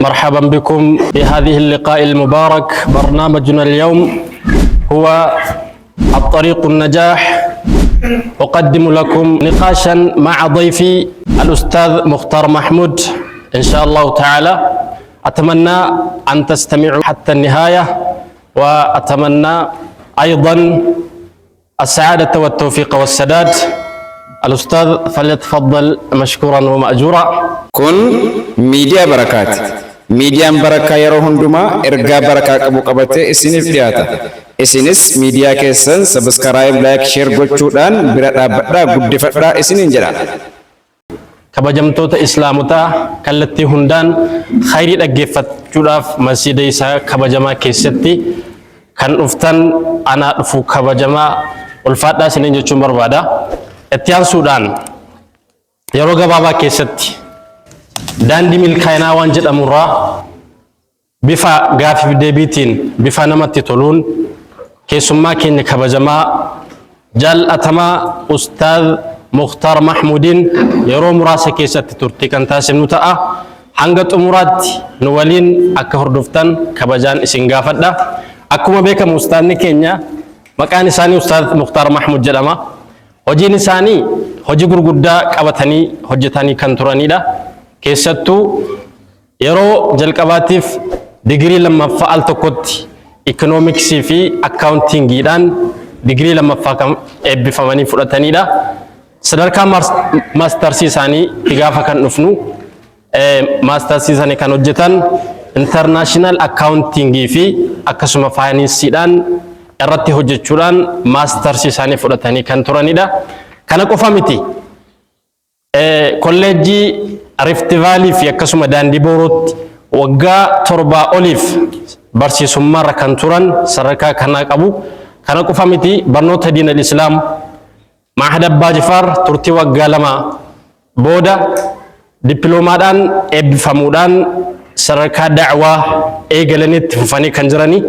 مرحبا بكم في هذه اللقاء المبارك. برنامجنا اليوم هو الطريق النجاح. أقدم لكم نقاشا مع ضيفي الأستاذ مختار محمود إن شاء الله تعالى. أتمنى أن تستمعوا حتى النهاية، وأتمنى أيضا السعادة والتوفيق والسداد. الأستاذ فليتفضل مشكورا ومأجورا. كن ميديا بركات ميديا بركة يروهن دما إرجع بركة أبو قبته إسنيف دياتا إسنيس ميديا كيسن سبسكرايب لايك شير gochuudhaan bira dhaabbadhaa guddifadhaa isiniin jedha. Kabajamtoota Islaamotaa kallattii hundaan khayrii dhaggeeffachuudhaaf masjiida isaa kabajamaa keessatti kan dhuftan anaa dhufu kabajamaa ulfaadhaa isiniin jechuun barbaada. Itti aansuudhaan yeroo gabaabaa keessatti daandii milkaa'inaa waan jedhamurraa bifa gaaffii deebiitiin bifa namatti toluun keessummaa keenya kabajamaa jaalatamaa Ustaaz Mukhtaar Mahmuudiin yeroo muraasa keessatti turtii kan taasifnu ta'a. Hanga xumuraatti nu waliin akka hordoftan kabajaan isin gaafadha. Akkuma beekamu ustaadni keenya maqaan isaanii Ustaaz Mukhtaar Mahmuud jedhama. Hojiin isaanii hojii gurguddaa qabatanii hojjetanii kan turanidha. Keessattuu yeroo jalqabaatiif digirii lammaffaa al tokkotti ikoonomiksii fi akkaawuntiingiidhaan digirii lammaffaa kan eebbifamanii fudhatanidha. Sadarkaa maastarsii isaanii gaafa kan dhufnu maastarsii isaanii kan hojjetan intarnaashinaal akkaawuntiingii fi akkasuma faayinaansiidhaan irratti hojjechuudhaan maastarsii isaanii fudhatanii kan turanidha. Kana qofa miti. Kolleejjii Rift Valley fi akkasuma Daandii Boorootti waggaa 7 oliif barsiisummaarra kan turan sadarkaa kanaa qabu. Kana qofa miti. Barnoota diinal Islaam Maahada Abbaa Jifaar turtii waggaa 2 booda dippiloomaadhaan eebbifamuudhaan sadarkaa da'waa eegalanitti fufanii kan jiranii.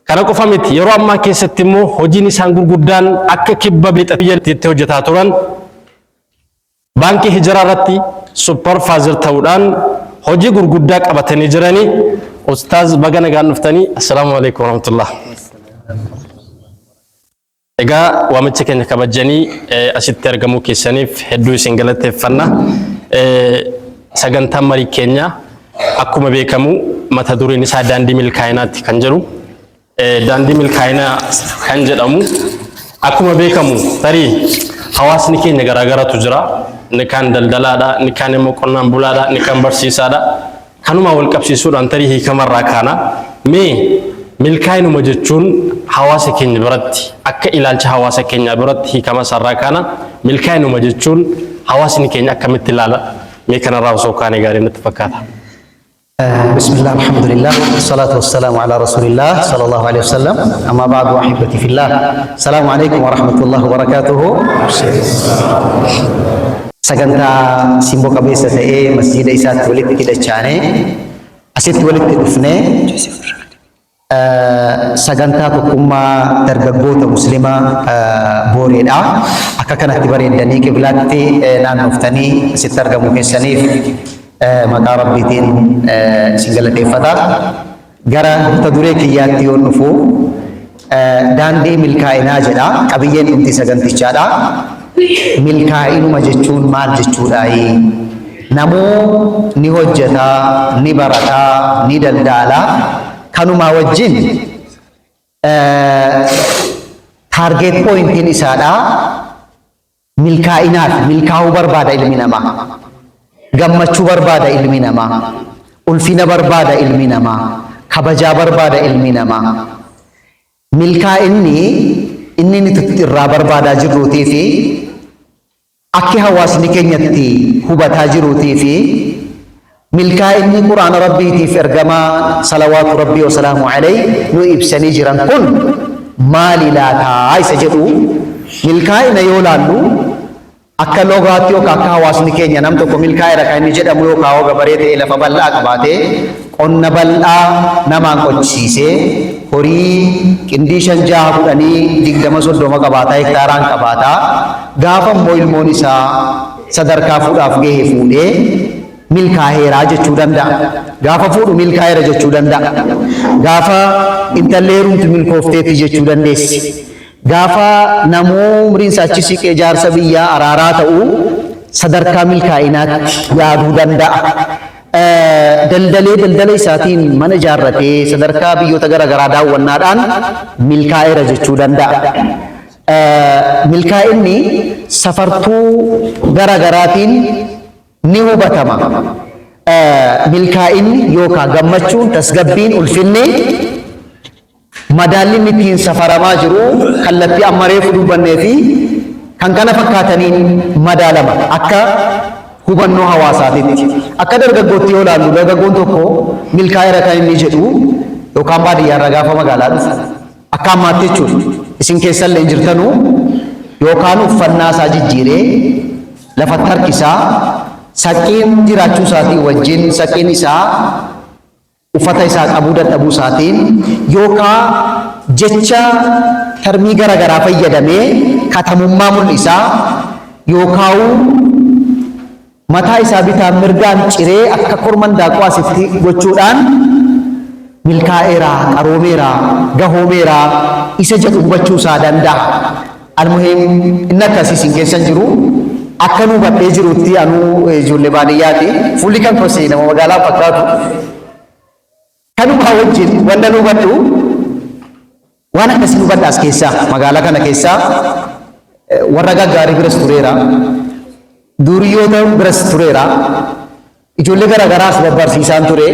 Kana qofa miti. Yeroo ammaa keessatti immoo hojiin isaan gurguddaan akka kibba biyyattiitti hojjetaa turan baankii hijiraa irratti supervisor ta'uudhaan hojii gurguddaa qabatanii jiranii. Ustaaz baga nagaan dhuftanii. Assalaamu alaykum warahmatullah. Egaa waamicha keenya kabajanii asitti argamuu keessaniif hedduu isin galateeffanna. Sagantaan marii keenya akkuma beekamu mata dureen isaa daandii milkaa'inaatti kan jedhu. Daandii milkaa'inaa kan jedhamu akkuma beekamu tarii hawaasni keenya garaagaratu jira. Inni kaan daldalaadha, inni kaan immoo qonnaan bulaadha, inni kaan barsiisaadha. Kanuma wal qabsiisuudhaan tarii hiikamarraa kaana mee milkaa'inuma jechuun hawaasa keenya biratti akka ilaalcha hawaasa keenya biratti hiikama sarraa kaana milkaa'inuma jechuun hawaasni keenya akkamitti ilaala mee kanarraa osoo kaane gaarii natti fakkaata. بسم الله الحمد لله والصلاة والسلام على رسول الله صلى الله عليه وسلم. أما بعد وأحبتي في الله السلام عليكم ورحمة الله وبركاته. سجنتا سيمبو كبيسة مسجد إسات ولد كده شانه أسيت ولد دفنه سجنتا كوما ترجبوت مسلمة بوريدا أكاكنا تبارين دني كبلاتي نان نفتني أسيت ترجمو كسنيف maqaa rabbiitiin galateeffata. Gara mata-duree kiyyaatti yoo dhufu daandii milkaa'inaa jedha. Qabiyyeen dhumti sagantichaadha. Milkaa'inuma jechuun maal jechuudha? Namuu ni hojjeta, ni barata, ni daldala. Kanuma wajjin target pointiin isaadha. Milkaa'inaaf milkaa'uu barbaada ilmi namaa. Gammachuu barbaada ilmi namaa, ulfina barbaada ilmi namaa, kabajaa barbaada ilmi namaa. Milkaa'inni inni irraa barbaadaa jirruutii fi akka hawaasni keenyatti hubataa jiruutii fi milkaa'inni quraana rabbiitiif ergamaa salawaatu rabbii wasalaamu alayhi nu ibsanii jiran kun maali laataa isa jedhu milkaa'ina yoo laallu akka logaatti yookaan akka hawaasni keenya nam tokko milkaa'eera kan inni jedhamu yookaan hoo gabaree ta'e lafa bal'aa qabaatee qonna bal'aa namaan qochisiisee horii qindii 5 6 10 20 30 qabaataa hektaaraan qabaataa gaafa immoo ilmoon isaa sadarkaa fuudhaaf gahee fuudhee milkaa'eeraa jechuu danda'a. Gaafa fuudhu milkaa'eera jechuu danda'a. Gaafa intallee heerumtu milkoofteetti jechuu dandeessi. Gaafa namuu umriin isaa achi siqee jaarsa biyyaa araaraa ta'uu sadarkaa milkaa'inaatti yaaduu danda'a. Daldala isaatiin mana ijaarratee sadarkaa biyyoota garaagaraa daawwannaadhaan milkaa'eera jechuu danda'a. Milkaa'inni safartuu garaagaraatiin ni hubatama. Milkaa'inni yookaan gammachuun, tasgabbiin, ulfinni madaalli ittiin safaramaa jiru kallattii amma reefu dubbannee fi kan kana fakkaataniin madaalama akka hubannoo hawaasaatitti. Akka dargaggootti yoo ilaallu dargaggoon tokko milkaa'eera kan inni jedhu yookaan baadiyyaarraa gaafa magaalaa dhufu akka ammaatti jechuudha. Isin keessallee jirtanuu yookaan uffannaa isaa jijjiiree lafatti harkisaa saqqeen jiraachuu isaatii wajjin saqqeen isaa uffata isaa qabuu dadhabuu isaatiin yookaan jecha termii garaagaraa fayyadamee katamummaa mul'isaa yookaan mataa isaa bitaan mirgaan ciree akka korman daakuu asitti gochuudhaan milkaa'eera, qaroomeera, gahoomeera isa jedhu hubachuu isaa danda'a. Almuhiim inni akkasii isin keessan jiru akka nu hubadhee jirutti anuu ijoollee baadiyyaati. Fuulli kan kosee nama magaalaa fakkaatu. Kanuma wajjin wanta nu hubadhu waan akkasii nu hubadhaas keessaa magaalaa kana keessaa warra gaggaarii biras tureera. Duriyyoota biras tureera. Ijoollee garaagaraas barsiisaan ture.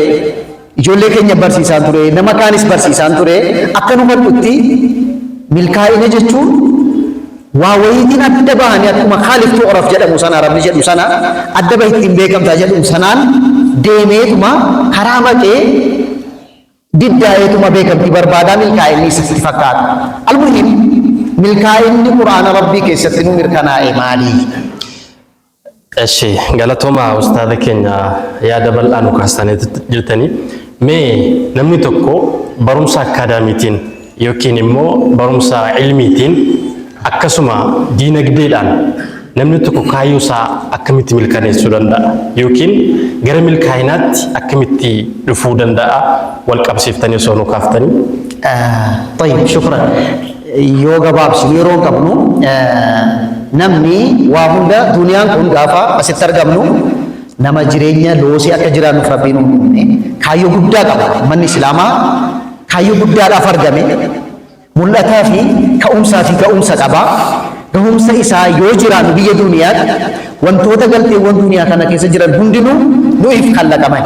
Ijoollee keenya barsiisaan ture. Nama kaanis barsiisaan ture. Akka nu hubadhutti milkaa'ina jechuun waa wayiitiin adda bahanii akkuma khaaliftuu oraf jedhamu sana arabni jedhu sana adda bahittiin beekamtaa jedhu sanaan deemeetuma karaa maqee diddaa'eetuma beekamtii barbaadaa milkaa'inni isatti fakkaata. Almuhiim milkaa'inni quraana rabbii keessatti nu mirkanaa'e maali? Eshi galatooma ustaada keenya yaada bal'aa nu kaastanii jirtanii mee namni tokko barumsa akaadaamiitiin yookiin immoo barumsa ilmiitiin akkasuma diinagdeedhaan namni tokko kaayyoo isaa akkamitti milkaneessuu danda'a yookiin gara milkaa'inaatti akkamitti dhufuu danda'a wal qabsiiftanii osoo nu kaaftanii. Tayyib shukran. Yoo gabaabsi yeroo qabnu namni waa hunda duniyaan kun gaafa asitti argamnu nama jireenya loosii akka jiraannuuf rabbiin uumne kaayyoo guddaa qaba. Manni Islaamaa kaayyoo guddaadhaaf argame mul'ataa fi ka'umsa qaba. Gahumsa isaa yoo jiraannu biyya duniyaatti wantoota galteewwan duniyaa kana keessa jiran hundinuu nuuf kallaqaman.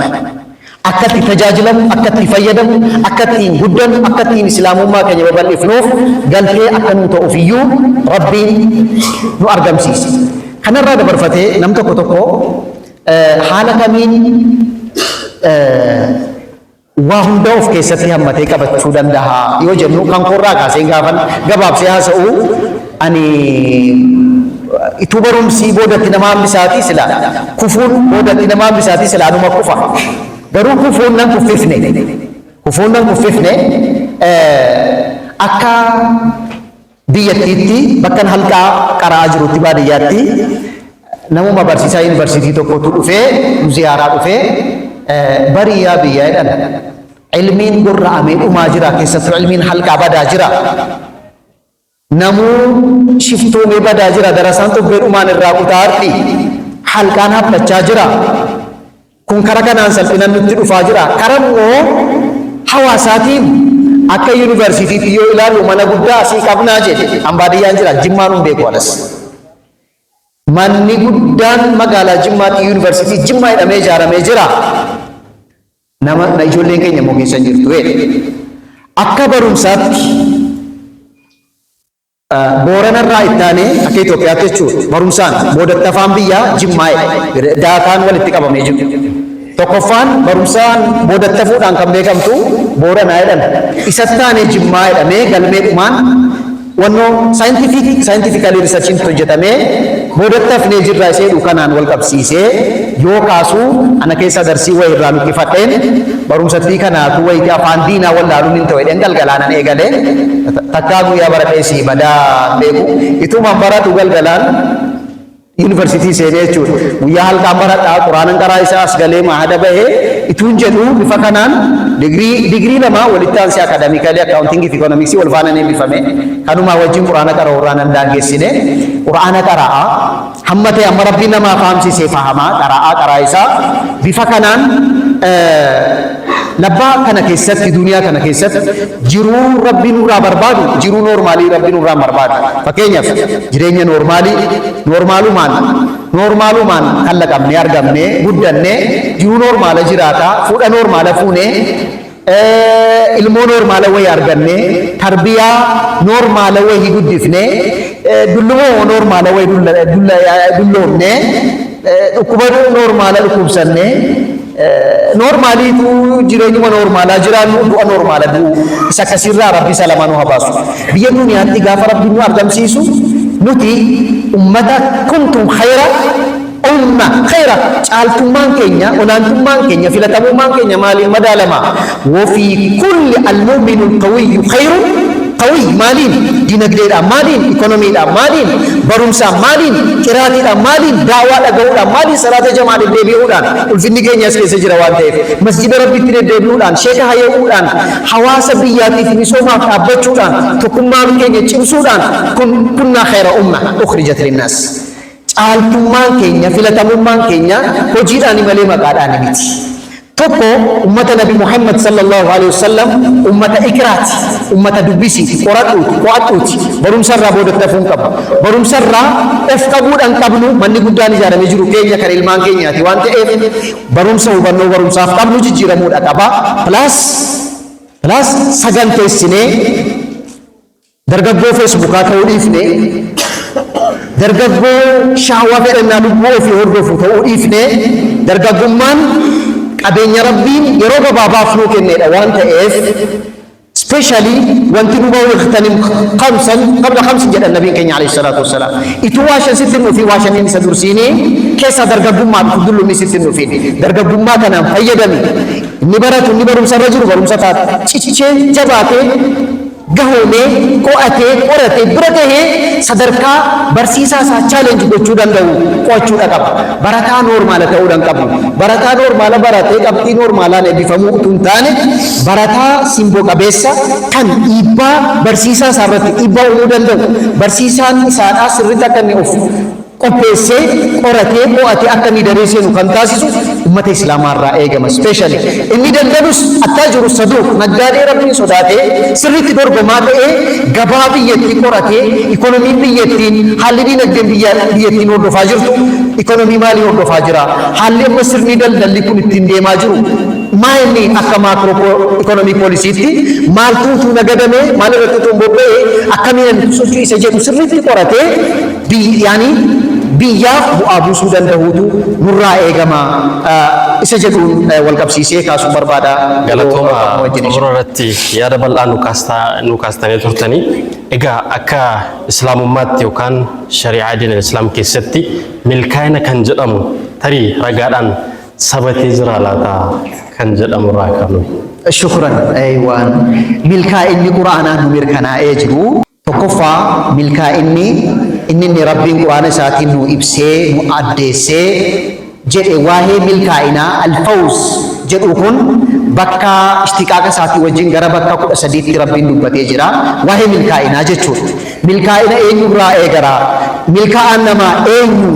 Akka itti tajaajilamu, akka itti fayyadamu, akka ittiin guddannu, akka ittiin islaamummaa keenya babal'ifnuuf galtee akka nu ta'uuf iyyuu rabbiin nu argamsiise. Kanarraa dabarfatee nam tokko haala kamiin waa hunda of keessatti hammatee qabachuu danda'a yoo jennu kan korraa kaasee gaafan gabaabsee haasa'u ani ituu barumsii boodatti nama hambisaatii sila kufuun boodatti nama hambisaatii sila anuma kufa. Garuu kufuun nan kuffifne akka biyyattiitti bakkan halqaa qara'aa jirutti baadiyyaatti namuma barsiisaa yuunivarsiitii tokkotu dhufee ziyaaraa dhufee barii yaa biyyaa jedhan ilmiin gorra'amee dhumaa jira keessattuu ilmiin halqaa badaa jira namuu shiftoomee badaa jira darasaan tokkee dhumaan irraa kutaa harti halqaan haphachaa jira. Kun kara kanaan salphinaan nutti dhufaa jira. Karammoo hawaasaatiin akka yuunivarsiitiitti yoo ilaallu mana guddaa asii qabnaa jedhe baadiyyaan jira Jimmaan hin beeku alas. Manni guddaan magaalaa Jimmaatti yuunivarsiitii Jimmaa jedhamee ijaaramee jira. Nama ijoolleen keenya immoo keessa jirtu. Akka barumsaatti Booranarraa ittaanee akka Itoophiyaatti jechuudha. Barumsaan boodatti afaan biyyaa Jimmaa daataan walitti qabamee jiru. Tokkoffaan barumsaan boodatti hafuudhaan kan beekamtu Booranaa jedhan. Isatti aanee Jimmaa jedhamee galmeedhumaan wannoo saayintifikaalii riisarchiin hojjetamee boodatti hafnee jirraa isee kanaan wal qabsiisee yoo kaasuu ana keessa darsii wayii irraa luqqifadheen barumsattii kanaatu wayii afaan diinaa wallaaluun hin ta'edhen galgalaanan eegalee takkaa guyyaa baradheesii badaa beeku itumaan baratu galgalaan University seenee jechuudha. Guyyaa halkan baradhaa quraanan karaa isaa as galee maahada bahee ituun jedhu bifa kanaan digrii lama walitti aansee akaadamikaalii akkaawuntingii fi ikoonomiksii wal faana eebbifame. Kanumaa wajjin quraana qaraa warraanan daangeessine quraana qaraa hamma ta'e amma rabbiin namaa fahamsiisee fahamaa qaraa isaa bifa kanaan labbaa kana keessatti duniyaa kana keessatti jiruu rabbiin nurraa barbaadu jiruu noormaalii rabbiin nurraa barbaadu. Fakkeenyaaf jireenya noormaalumaan kallaqamnee argamnee guddannee jiruu normaala jiraata fuudha normaala fuunee ilmoo normaala wayii argannee tarbiyaa normaala wayii guddifnee dullumoo normaala wayii dulloomnee dhukkuba normaala dhukkubsannee normaaliitu jireenyuma normaalaa jiraannu du'a normaala du'u isa akkasirraa rabbi salamanuu habaasu. Biyya duniyaatti gaafa rabbi nu argamsiisu nuti ummata kuntum khayra umma khayra caaltummaan keenya olaantummaan keenya filatamummaan keenya maaliin madaalama wa fi kulli al-mu'minu al-qawiyyu khayrun qawi maaliin dinagdeedhaan maaliin ikonomiidhaan maaliin barumsaan maaliin qiraatiidhaan maaliin daawaa dhaga'uudhaan maaliin salaata jamaadhaan deebi'uudhaan ulfinni keenya as keessa jira waan ta'eef masjida rabbitti deddeebi'uudhaan sheeka hayya'uudhaan hawaasa biyyaatiif misoomaaf dhaabbachuudhaan tokkummaan keenya cimsuudhaan kunnaa khayra umma ukhrijat linnaas. Caaltummaan keenya filatamummaan keenya hojiidhaan malee maqaadhaan miti. Tokko ummata Nabi Muhammad sallallahu alaihi wasallam ummata ikraati ummata dubbisi qo'atuuti barumsarraa boodatti hafuun qabu barumsarraa of qabuudhaan qabnu manni guddaan ijaaramee jiru keenya kan ilmaan keenyaati waan ta'eef barumsa hubannoo barumsaaf qabnu jijjiiramuudha qaba plus saganteessinee dargaggoo feesbuukaa ta'uu dhiifne dargaggoo shaawaa fedhannaa lubbuu ofii hordofu ta'uu dhiifne dargaggummaan qabeenya rabbiin yeroo gabaabaaf nuu kennedha waan ta'eef especially wanti nu bahu ikhtanim khamsan qabla khamsin jedhan nabiin keenya alayhi salatu wassalam ituu waashan sittin nufi waashaniin isa dursiinii keessa dargaggummaa dullumni sittin nufiin dargaggummaa kanaan fayyadami inni baratu inni barumsarra jiru barumsa taate ciccee jabaatee gahoomee qo'atee qoratee bira tahee sadarkaa barsiisaa isaa chaalenji gochuu danda'u qo'achuudha qaba. Barataa noormaala ta'uudhaan qabu. Barataa noormaala baratee qabxii noormaalaan eebbifamuu utuu hin taane barataa simboo qabeessa kan dhiibbaa barsiisaa isaa irratti dhiibbaa uumuu danda'u. Barsiisaan isaadhaa sirriitti akka inni of qopheessee qoratee qo'atee akka inni daree seenu kan taasisu ummata islaamaarraa eegama. Especially inni daldalus attaa jiru saduuq naggaadee rabbiin sodaatee sirriitti dorgomaa ta'ee gabaa biyyattii qoratee ikonomiin biyyattiin haalli dinagdeen biyyattiin hordofaa jirtu ikonomii maalii hordofaa jira haalli amma sirni daldalli kun ittiin deemaa jiru maali akka maakiroo ikonomii poolisiitti maaltu nagadame maal irratti utuu bobba'ee akkamiin sochii isa jedhu sirriitti qoratee biyyaaf bu'aa buusuu danda'uutu nurraa eegama isa jedhuun wal qabsiisee kaasuu barbaada. Galatooma irratti yaada bal'aa nu kaastanii turtanii egaa akka islaamummaatti yookaan shari'aa diinal islaam keessatti milkaa'ina kan jedhamu tarii ragaadhaan sabatee jira laata kan jedhamu irraa kanu. Shukran aywaan milkaa'inni quraanaan nu mirkanaa'ee jiru tokkoffaa milkaa'inni inni rabbiin quraana isaatiin nu ibsee nu addeessee jedhe waa'ee milkaa'inaa alfawz jedhu kun bakka istiqaaqa isaatii wajjin gara bakka 13tti rabbiin dubbatee jira waa'ee milkaa'inaa jechuudha. Milkaa'ina eenyurraa eegara? Milkaa'aan namaa eenyu?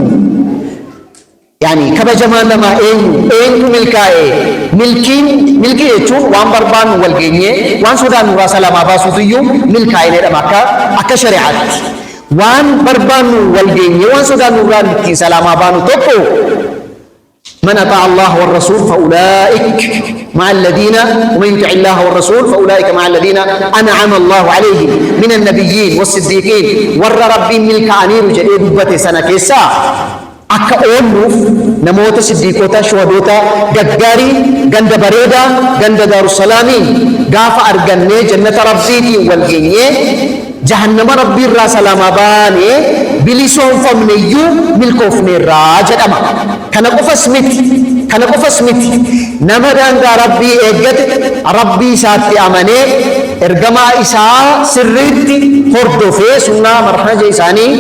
Kabajamaan namaa eenyu milkaa'e? Milkii jechuun waan barbaannu wal geenyee waan sodaannu irraa salamaa baasuutu iyyuu milkaa'inedha akka shari'aatti. Waan barbaannu wal geenyee waan sodaannu irraa ittiin salamaa baanu tokko من أطاع الله والرسول فأولئك مع الذين ومن يطع الله والرسول فأولئك مع الذين أنعم الله عليهم من النبيين والصديقين ور ربي ملك أنير جديد بته سنة كيسا akka oolluuf namoota siddiiqoota shuhadoota gaggaarii ganda bareedaa ganda daarussalaamiin gaafa argannee jannata rabbiitiin wal geenyee jahannama rabbiirraa salaamaa baanee bilisoomfamneyyuu milkoofneerraa jedhama. Kana qofas miti nama daangaa rabbii eeggate rabbii isaatti amanee ergamaa isaa sirriitti hordofee sunnaa marhaja isaanii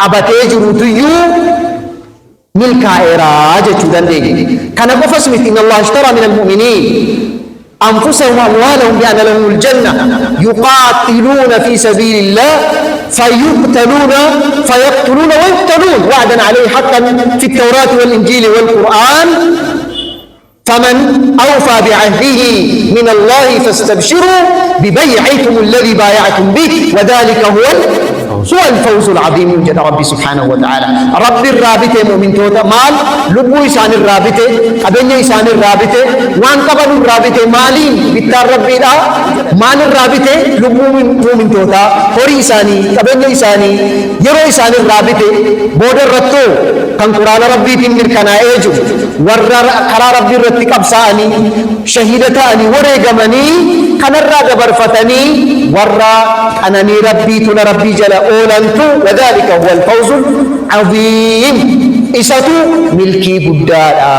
qabatee jirutuyyuu milkaa'eera jechuu dandeenya. Kana qofas miti inna Allah ishtara min almu'miniin أنفسهم وأموالهم بأن لهم الجنة يقاتلون في سبيل الله فيقتلون ويقتلون وعدا عليه حقا في التوراة والإنجيل والقرآن فمن أوفى بعهده من الله فاستبشروا ببيعكم الذي بايعتم به وذلك هو الفوز العظيم جل ربي سبحانه وتعالى. رب الرابطة مؤمن توتا مال لبو إسان الرابطة قبل إسان الرابطة وان قبل الرابطة مالين بتار ربي لا مال الرابطة لبو مؤمن توتا هوري إساني قبل إساني يرو إسان الرابطة بود الرتو كان قرآن ربي تنمر كنا إيجو ورّا ربي الرتك أبساني شهيدتاني ورقمني كان الرادة برفتني ورّا أنني ربي تنا ربي جل أولنتو وذلك هو الفوز العظيم. إساتو ملكي بدادا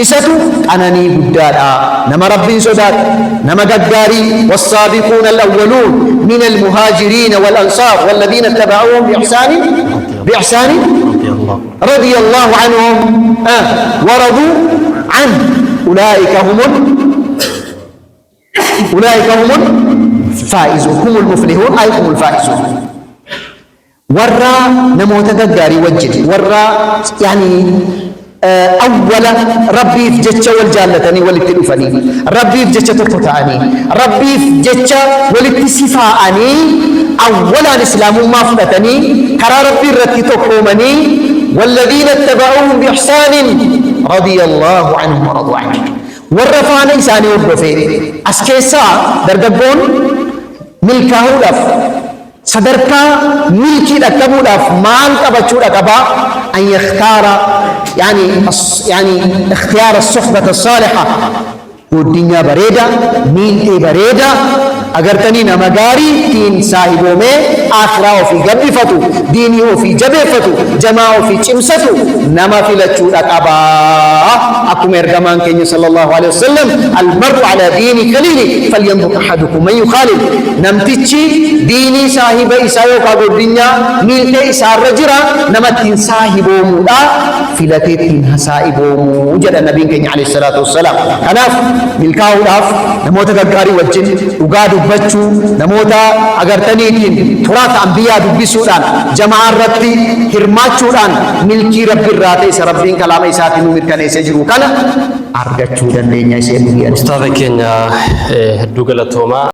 إساتو أنني بدادا نما ربي صدات نما قداري والسابقون الأولون من المهاجرين والأنصار والذين اتبعوهم بإحسان رضي الله عنهم ورضوا عنه أولئك هم الفائزون هم المفلحون أي هم الفائزون. ورّا نموت قداري وجد ورّا يعني أول ربي في جتة والجالتني ولتلفني ربي في جتة تقطعني ربي في جتة ولتسفاءني أولا الإسلام ما فتني كرا ربي رتي تقومني والذين اتبعوهم بإحسان رضي الله عنهم ورضوا عنه والرفعان إنساني والرفين أسكيسا درقبون ملكه لف صدركا ملكي لكبو لف مال كبتشو لكبا أن يختار يعني اختيار الصحبة الصالحة والدنيا بريدة مين بريدة अगरतनी नमगारी तीन साहिबों में आखरा ओफी गब्बी फतु दीनी ओफी जबे फतु जमा ओफी चिमसतु नमा फिलचू अकबा अकुम एरगमान के सल्लल्लाहु अलैहि वसल्लम अलमरु अला दीनी खलीली फलयंजुर अहदुकुम मन युखालिल नमतिची दीनी साहिब इसायो का गोदिन्या मिलते इसार रजरा नमतिन साहिबों मुदा फिलते तीन साहिबों मुजद नबी के अलैहि सलातु वस्सलाम अनाफ मिलकाउ लाफ नमोत गगारी वज्जिन उगादु बच्चू नमोता अगरतनीtiin turaata anbiyaa dubbisuudhaan jamaa irratti hirmaachuudhaan milkii rabbi irraa ta'e isa rabbiin kalaama isaatiin nu mirkaneessee jiru kana argachuu dandeenya. Ishee Ustaadha keenya hedduu galatoomaa.